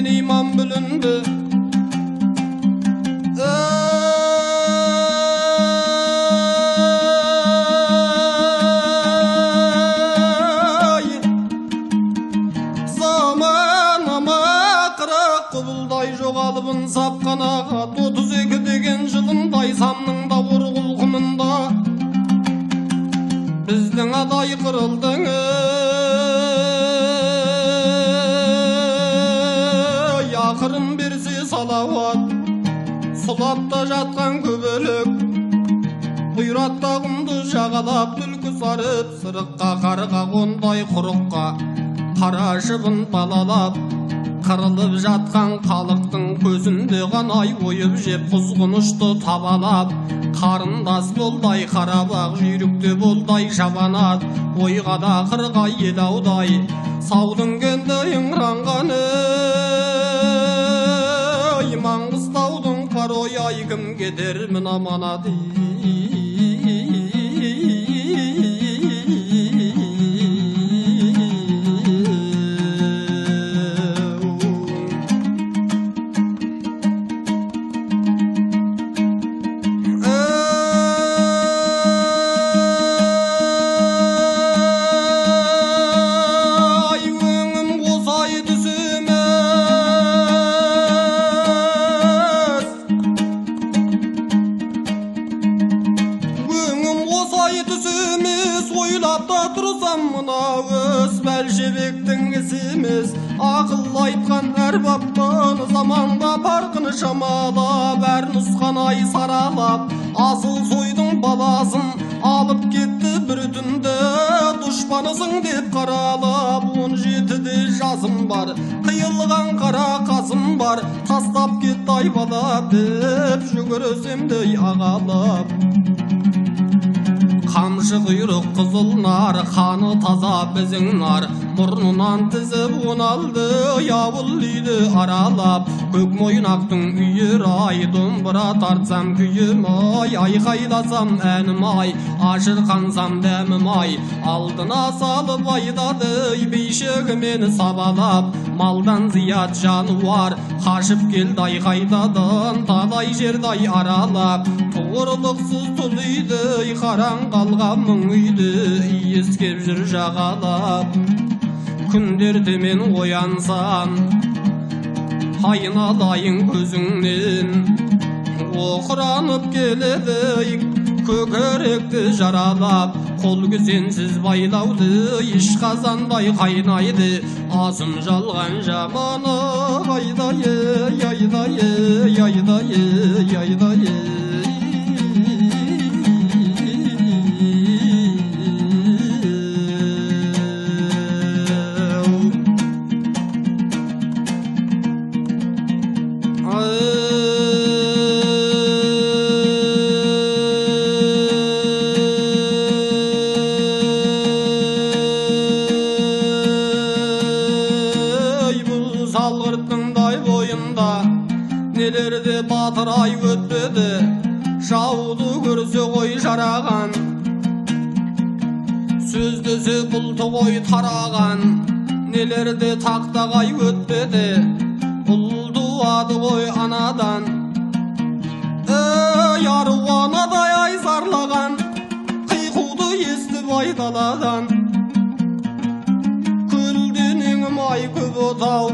dinine iman bölündü. Joğalıbın sapkanağa 32 degen жылындай самның да ургулкумунда биздин адай кырылдың акырын берсе салават сулапта жаткан көбөлөк буйратта кумду жагалап түлкү сарып сырыкка карга кондай курукка карашыбын балалап Kırılıp жатқан халықтың көзінде ғанай ойып жеп құзғынышты табалап қарындас болдай қарабақ жүйрікте болдай жабанат ойға да қырға елаудай саудың кенді ыңранғаны Маңғыстаудың парой ай кім кетермін аманат Ақыл айтқан әрбаптан заманда парқын шамалап әр нұсқанай саралап асыл сойдың баласын алып кетті бір түнді дұшпанысың деп қаралап 17-де жазым бар қиылған қара қасым бар тастап кетті айбалап деп жүгірсем де ағалап Қамшы құйрық қызыл нар, қаны таза біздің нар Мұрнынан тізіп оналды, яуыл үйді аралап Көк мойнақтың үйір-ай, домбыра тартсам күйім-ай Айқайласам әнім-ай, ашырқансам дәмім-ай Алдына салып айдады, бейшігімен сабалап Малдан зият жануар, қашып келді айқайдадан Талай жердай аралап, туғырлықсыз тұл үйді Қараң қалған мұң үйді, иескеп жүр жағалап Күндерде мен оянсам, айналайын көзіңнен Оқыранып келеді, көкіректі жаралап Қол күзенсіз байлауды, еш қазандай қайнайды Асым жалған жаманы, айдайы, айдайы, айдайы, айдайы Нелерде батыр ай өтпеді, жауды көрсе ғой жараған Сөздесе бұлты ғой тараған, нелерде тақтағай өтпеді Бұл дуады ғой анадан Яру анадай ай зарлаған, қиқуды естіп айдаладан Көлденеңім ай көп отау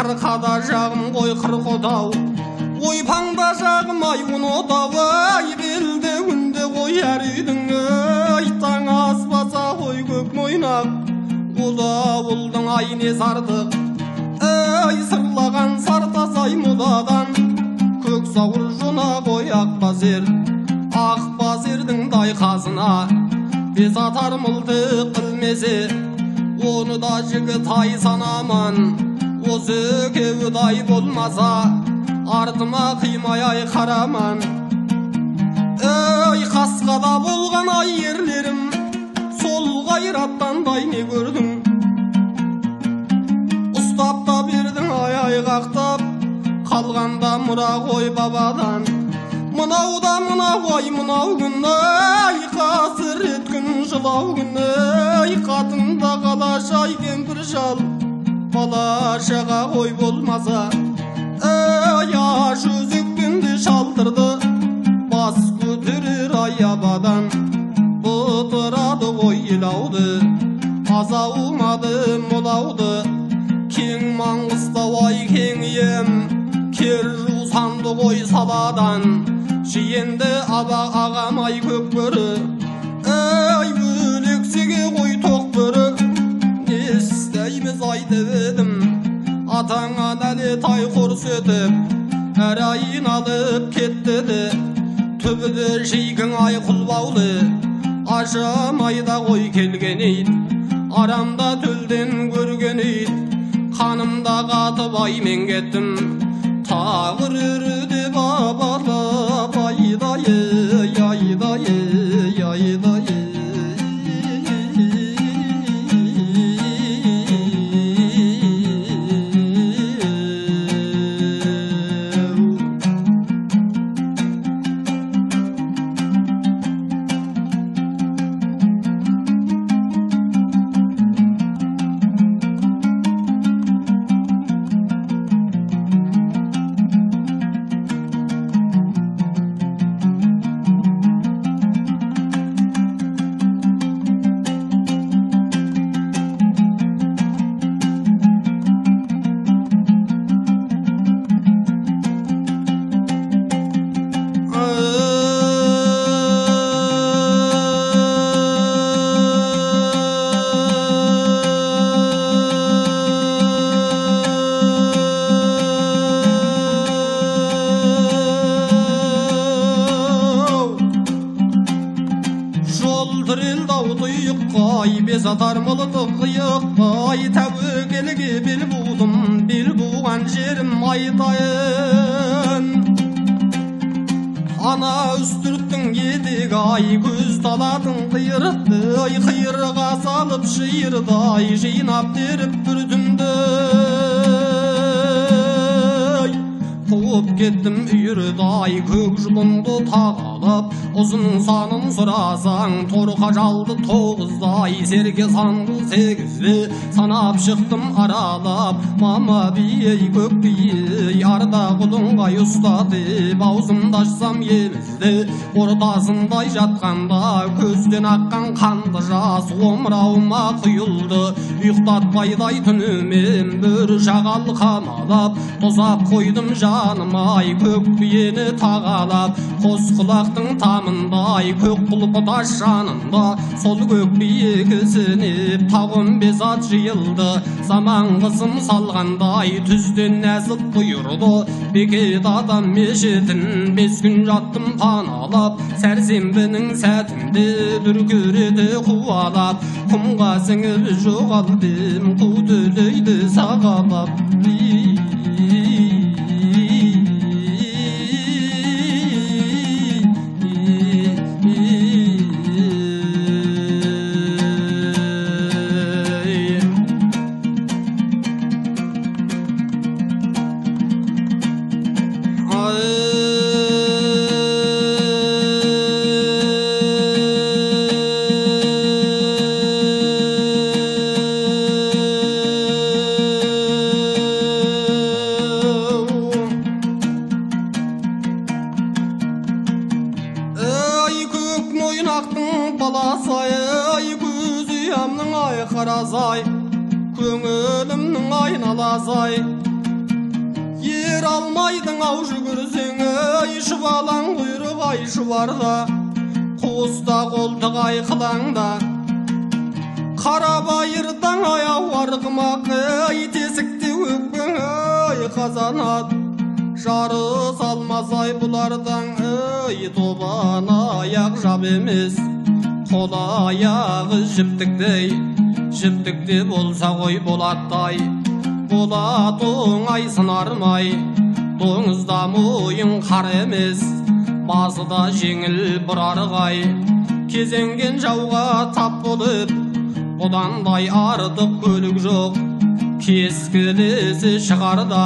Қырқада жағым ғой қырқ отау Ойпаңда жағым ай он отау Ай белде күнде ғой әр үйдің Таң аспаса ғой көк мойнақ Бұл ауылдың ай не сардық Сырлаған сартасай мұладан Көк сауыр жона ғой ақ базердің дай қазына Бес атар мылты қылмесе Оны да жігіт ай санаман Осы кеудай болмаса Артыма қимай ай қараман Қасқада болған ай ерлерім Сол ғайраттандай не көрдің Ұстап та бердің ай қақтап Қалғанда мұра ғой бабадан Мынау да мынау ай мынау күн Қасірет күн жылау күн Қатында қалаш ай кемпір шал bala şağa koy bolmasa yaş özüktündü şaldırdı bas götürür ayabadan bıtıradı koy ilaudı aza umadı molaudı king mangıstavay king yem ker rusandı koy saladan şiyende aba ağamay kökbörü bölüksige koy tokbörü isteyimiz aydı dedim atana nali tay kurs ötüp her ayın alıp ketdi de tübüdür şeykin ay kulbaulı aşamayda koy kelgeniyt aramda tülden görgeniyt kanımda katıp ay men kettim tağır ürüdü babala baydayı yaydayı yaydayı satar mılıdık yıkay tevgeligi bil buldum bil buğan jerim aytayın ana üstürttün yedik ay göz taladın kıyırdı kıyırga salıp şiirday jıynap derip bürdümdü kuup kettim üyürday kök julundu tağalap uzun sanın sorasan torka jaldı toğuzday serge sandı segizli sanap çıktım aralap mama biyey kök biyey arda kulungay ustadı bauzumda açsam yemizdi ortasınday jatkanda közden akkan kandı jas omrauma kuyuldu uyuktatpayday tünümem börü şagal kamalap tozap koydum janımay kök biyeni tağalap kos kulaktın tamınday kök bulup taş janında sol kök biyekisinip tağım bezat jıyıldı zaman kızım salganday tüzdün nezip buyurdu beket adam meşetin 5 gün jattım panalap sersembinin sətinde dürküredi kuvalap kumga singip jogaldım kudöleydi sağalap karazay köngülümnün aynalasay yer almaydın avşı gürsüngö işi balan kuyruk ayşı barda kusta koltuk aykılanda kara bayırdan ayağı vargımak tesikti öpkün kazanat jarı salmasay bulardan toban ayak jab emes kol ayağı jiptikdey jiptikdi bolsa koy bolatday bolat oңай sınarmay doңuzda moyun kar emes basıda жеңіл burargay kezengen jauga tap bolup odanday ardıq kölük jok keskilisi çıgarda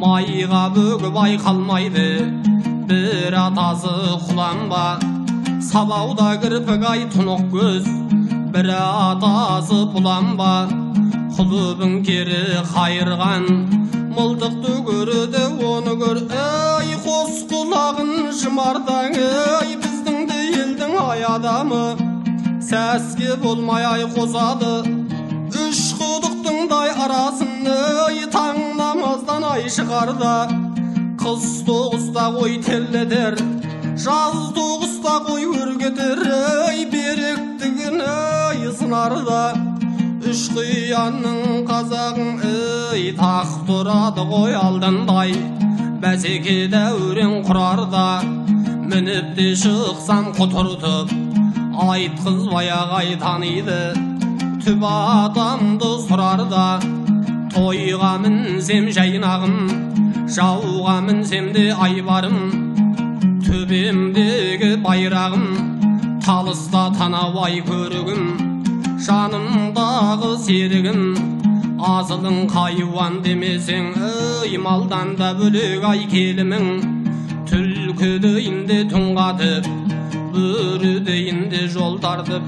mayga bögüp aykalmaydı bir atası kulamba sabauda kirpik ay tunuk göz bir atası bulamba құлыбың кері қайырған мылтықты көрді оны көр. Ей қос құлағын жымардаң, ей біздің де елдің ай адамы сәске болмай ай қосады. Үш құдықтың дай арасын ей таң намаздан ай шығарда. Қыз тоғызда қой терлетер, жаз тоғызда қой өргетер, ей беріктігін ей сынарда. Үш қиянның қазағың ей тақ тұрады ғой алдындай, бәсеке дәурен құрарда. Мініп те шықсам құтыртып айтқызбай ағай таниды, түп адамды сұрарда. Тойға мінсем жайнағым, жауға мінсем де айбарым, төбемдегі байрағым талыста танауай көрігім. Жанымдағы серігім азылың қайуан демесең, ей малдан да бөлек ай келімің. Түлкідейінде түн қатып, бөрідейінде жол тартып,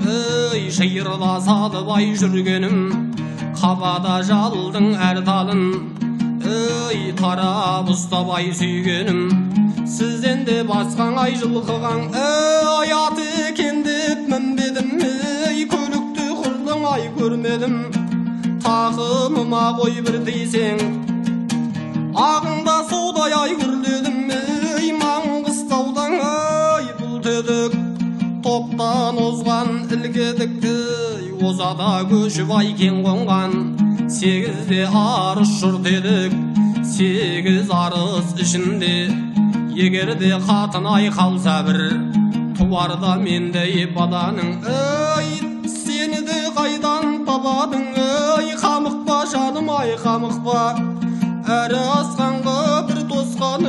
ей шиырда салып ай жүргенім. Қабада жалдың әр талын, ей тарап ұстап ай сүйгенім. Сізден де басқан ай жылқыған, ей аты екен деп мінбедім, ей көлікті құрдың ай көрмедім. Тақымыма қой бір дейсең, ағында содай ай үрледім. Ей Маңғыстаудан ай бұлт едік, топтан озған ілгедік. Озада көшіп ай кен қонған, сегізде арыс жұрт едік. Сегіз арыс ішінде егерде қатын ай қалса бір, туарда мендей баланың. Ей сені де қайдан табадың, ей қамықпа жаным ай қамықпа. Әрі асқанға бір тосқан,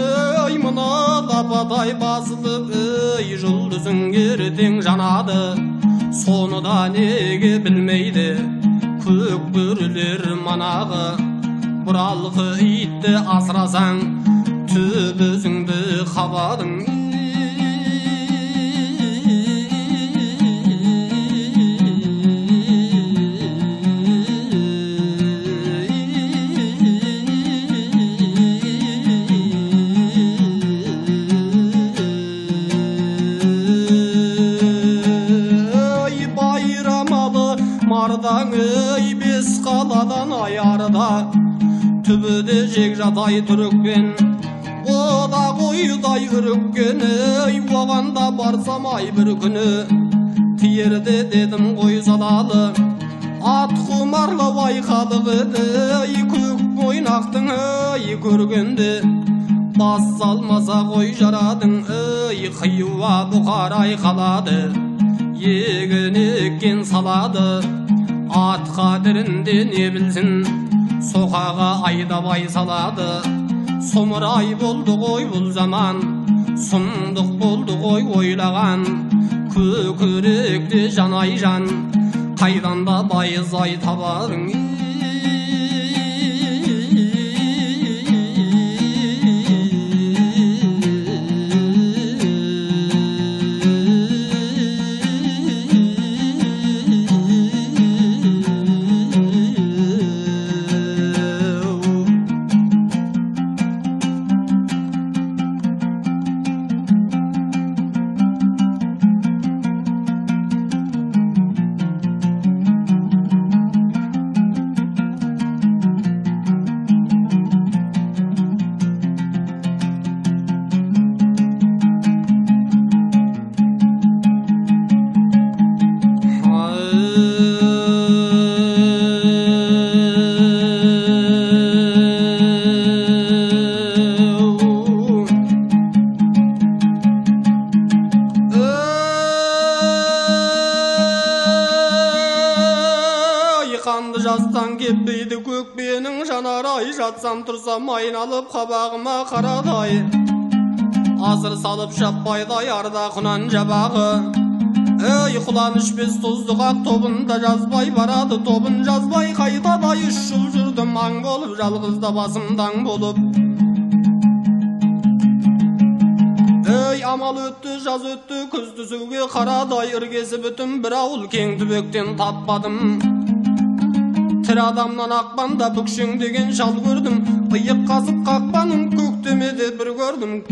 ей мына лападай басылып, ей жұлдызың ертең жанады. Соны да неге білмейді көк бөрілер манағы. Бұралқы итті асырасаң, түп өзіңді қабадың. Мардаң ей бес қаладан аярда, түбіде жек жатай түрікпен, ода қойдай үріккен. Ей оғанда барсам ай бір күні, тиерде дедім қой задалы. Ат құмарлы байқадық еді, ей көк мойнақтың ей көргенде. Бас салмаса қой жарадың, ей қиюа бұқар ай қалады. Егін еккен салады, ат қадірінде не білсін, соқаға айдабай салады. Сомырай болды ғой бұл заман, сұмдық болды ғой ойлаған. Көкіректе жанай жан, қайдан да байыз ай табадың. қанды жастан кетпейді көкпенің жанарай. Жатсам тұрсам айналып қабағыма қарадай, азыр салып шаппайдай арда құнан жабағы. Ей құлан ішпес тұздық ақ тобында жазбай барады, тобын жазбай қайтадай 3 жыл жүрдім маң болып, жалғызда басымдаң болып. Ей амал өтті, жаз өтті, күз түсуге қарадай, іргесі бүтін бір ауыл кең түбектен таппадым. тірі адамнан ақпанда бүкшең деген шал көрдім. Иық қазып қақпаның көктемеде бір көрдім.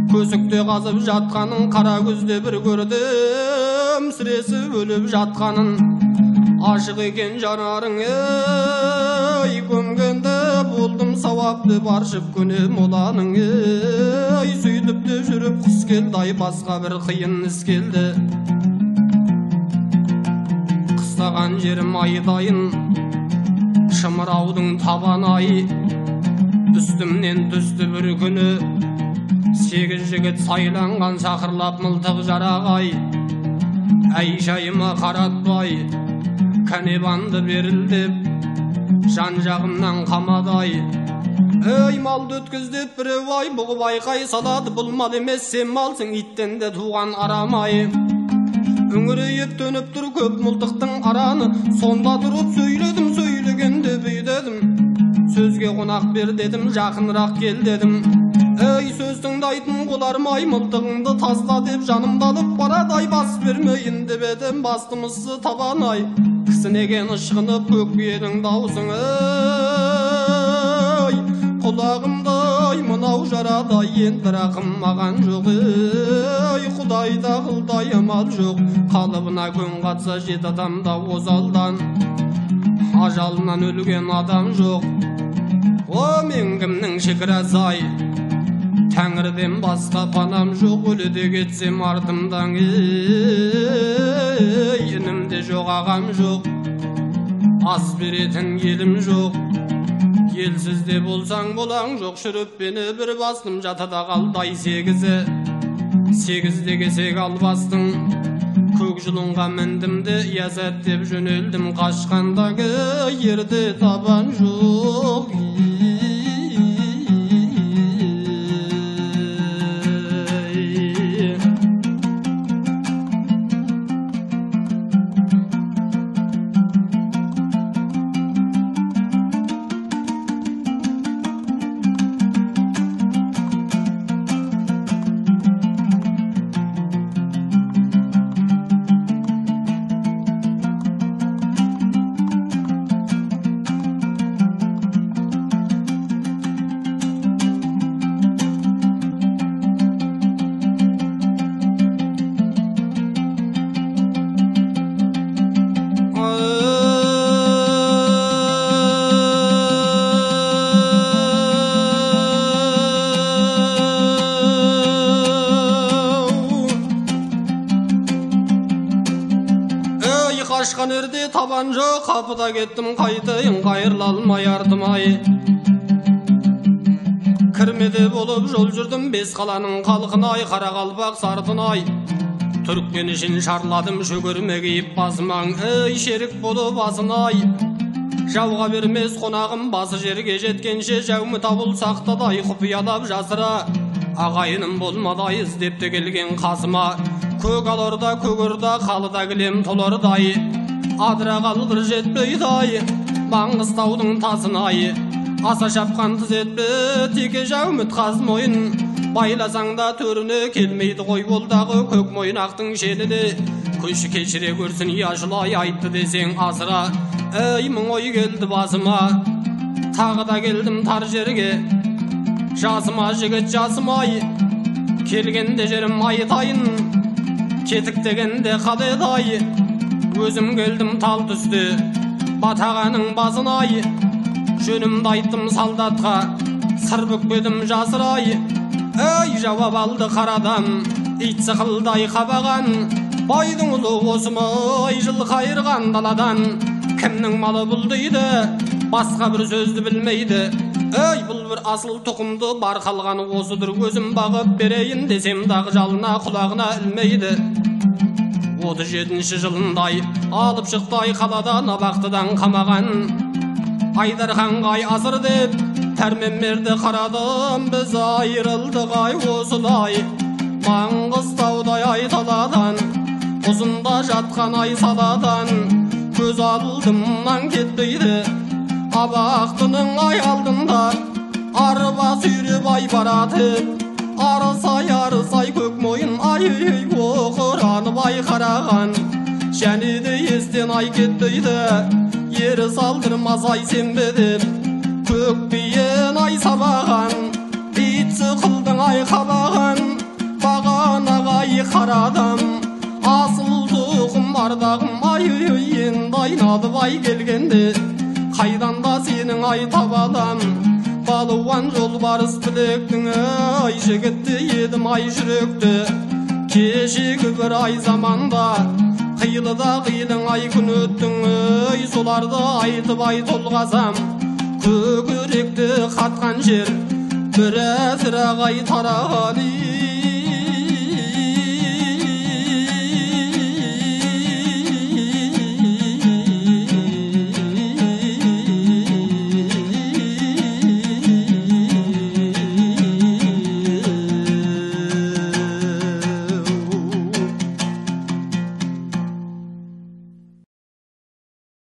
Көсікте қазып жатқанын қара көзде бір көрдім. Сіресі өліп жатқанын ашық екен жанарың, ей көмгенде болдым сауапты баршып көнем оланың, ей сөйтіп те жүріп құс келді, ай басқа бір қиын іс келді. Қыстаған жерім айдайын, шымыраудың табан ай, үстімнен түсті бір күні 8 жігіт сайланған сақырлап мылтық жарағай, әй жайыма қаратпай кәне банды берілдеп жан жағымнан қамадай, ей малды өткіз деп біреу ай бұғып айқай салады. Бұл мал емес сен малсың, иттен де туған арамай. Үңірейіп төніп тұр көп мылтықтың араны, сонда тұрып сөйледім, сөйлегенде бүйдедім. Сөзге қонақ бер дедім, жақынырақ кел дедім. Ей сөз тыңдайтын қолармай, мылтығыңды таста деп жанымды алып барады, ай бас бермейін деп едім, бастымызсы табан ай. Кісінеген ышқынып көк биенің даусың, ей құлағымдай мынау жарадай, енді рақым маған жоқ, ей құдайда қылдай амал жоқ. Қалыбына көн қатса 7 адамда озалдан, ажалынан өлген адам жоқ. О мен кімнің шекарасы-ай, Тәңірден басқа панам жоқ, өледе кетсем артымдан, енімде жоқ ағам жоқ, ас беретін елім жоқ. Елсіз де болсаң болаң жоқ, шүріп бені бір бастым, жатада қалдай 8-де кесек албастың. Көк жұлынға міндімді, язат деп жөнелдім, қашқандағы ерде табан жоқ. Қашқан ерде табан жоқ, қапыда кеттім қайтайын, қайырыла алмай артым-ай. Кірмеде болып жол жүрдім 5 қаланың қалқын-ай, Қарақалпақ сартын-ай. Түрікпен ішін шарладым, шөгірме киіп басымаң, ей шерік болып асын-ай. Жауға бермес қонағым, басы жерге жеткенше, жәумі табыл сақтадай, құпиялап жасыра. Ағайыным болмадай, іздепті келген қасыма. Көк алорда, көгірда, қалыда кілем толырдай, адыра қалғыр жетпейді-ай, Маңғыстаудың тасын-ай. Аса шапқан тыз етпе, теке жәуміт қаз мойын, байласаң да төріне келмейді ғой болдағы көк мойнақтың шеніне. Көші кешіре көрсін яшылай айтты десең асыра, ей мың ой келді басыма. Тағы да келдім тар жерге, жасыма жігіт жасым-ай. Келгенде жерім айтайын, кетік дегенде қадедай. Өзім келдім тал түсті, батағаның басын-ай. Жөнімді айттым солдатқа, сыр бүкпедім жасырай. Ей жауап алды қарадан, ит сықылдай қабаған. Байдың ұлы осымай, жыл қайырған даладан. Кімнің малы бұл дейді, басқа бір сөзді білмейді. Ей бұл бір асыл тұқымды, бар қалғаны осыдыр. Өзім бағып берейін десем дағы жалына құлағына ілмейді. 37-ші жылындай алып шықтай қаладан, абақтыдан қамаған. Айдарханғай асыр деп тәрменмерді қарадым, біз айырылдық ай осылай. Маңғыстаудай ай таладан, ұзында жатқан ай саладан. Көз алдымнан кетпейді, абақтының ай алдында. Арба сүйреп ай баратып, арысай көк мойын ай оқыранып ай қараған. Және де естен ай кетпейді, ері салдырмас ай сенбедім көк биен ай сабаған итсі қылдың ай қабаған бағанаға ай қарадым асыл тұқым ардағым ай енді айналып ай келгенде қайдан да сенің ай табалам балуан жолбарыс білектің ай жігітті едім ай жүректі кешегі бір ай заманда қиылыда қидың ай күн өттің ай соларды айтып ай толғасам көкіректі қатқан жер бір әсірақ ай тарағали